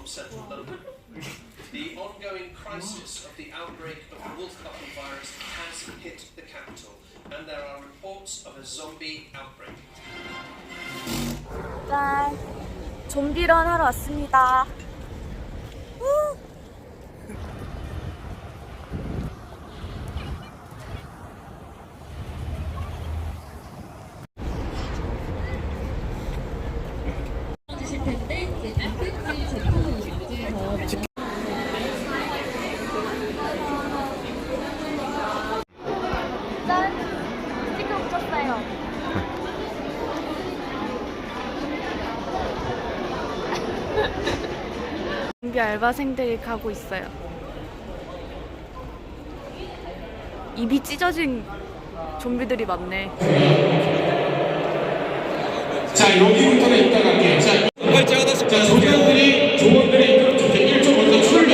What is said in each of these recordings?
from central London. The ongoing crisis of the outbreak of the wolf-coughing virus has hit the capital, and there are reports of a zombie outbreak. 짠! 좀비런 하러 왔습니다. 주실 텐데 이제 콘텐츠 제품 이제 더 짠! 스티커 붙였어요. 좀비 알바생들이 가고 있어요. 입이 찢어진 좀비들이 많네. 자, 여기부터는 이따 갈게요. 자, 조원들이 이끌어 주세요. 1초 먼저 출발.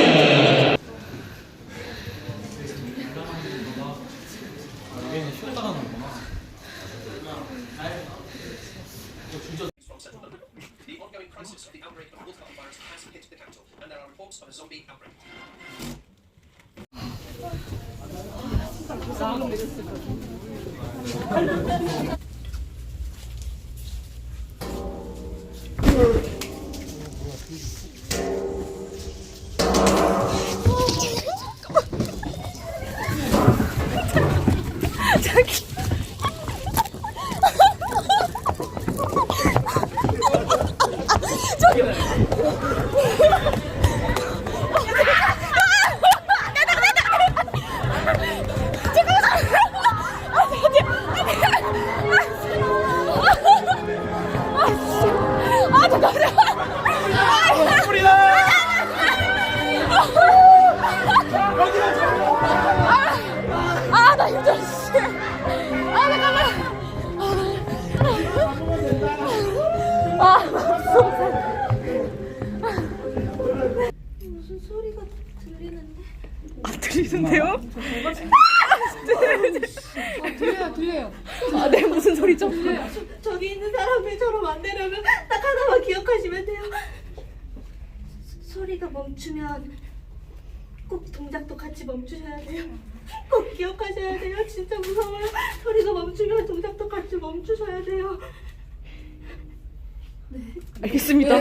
From central London. The ongoing crisis of the outbreak of the wolf-coughing virus has hit the capital, and there are reports of a zombie outbreak. 나 힘들어, 씨. 잠깐만. 무슨 소리가 들리는데? 들리는데요? 들려요. 아, 네, 무슨 소리죠? 저기 있는 사람들처럼 안 되려면 딱 하나만 기억하시면 돼요. 소리가 멈추면 꼭 동작도 같이 멈추셔야 돼요. 꼭 기억하셔야 돼요. 진짜 무서워요. 소리가 멈추면 동작도 같이 멈추셔야 돼요. 알겠습니다.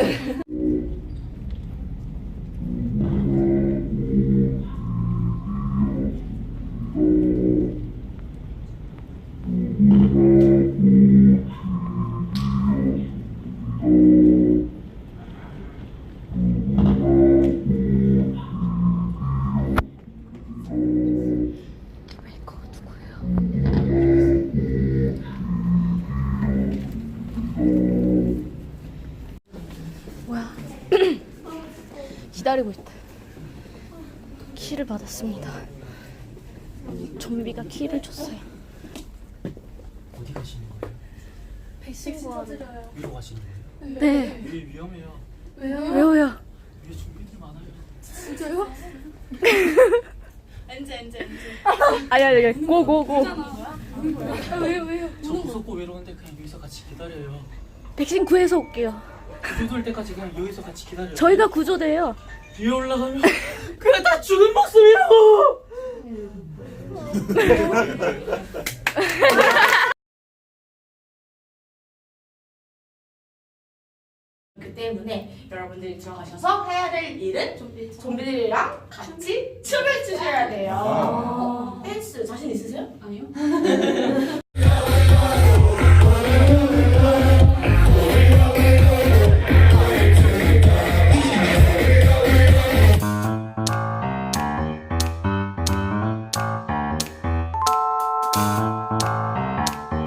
뭐야? 기다리고 있다. 키를 받았습니다. 좀비가 키를 줬어요. 어디 가시는 거예요? 백신 찾으러요. 위로 가시는 거예요? 네. 위에 위험해요. 왜요? 위에 좀비들 많아요. 진짜요? 엔제. 아니, 고고고. 왜요? 저 무섭고 외로운데 그냥 여기서 같이 기다려요. 백신 구해서 올게요. 구조될 때까지 그냥 여기서 같이 기다려요. 저희가 구조돼요. 위에 올라가면 그냥 다 죽은 모습이에요. 그 때문에 여러분들이 들어가셔서 해야 될 일은 좀비들이랑 같이 춤을 추셔야 돼요. 댄스 자신 있으세요? 아니요.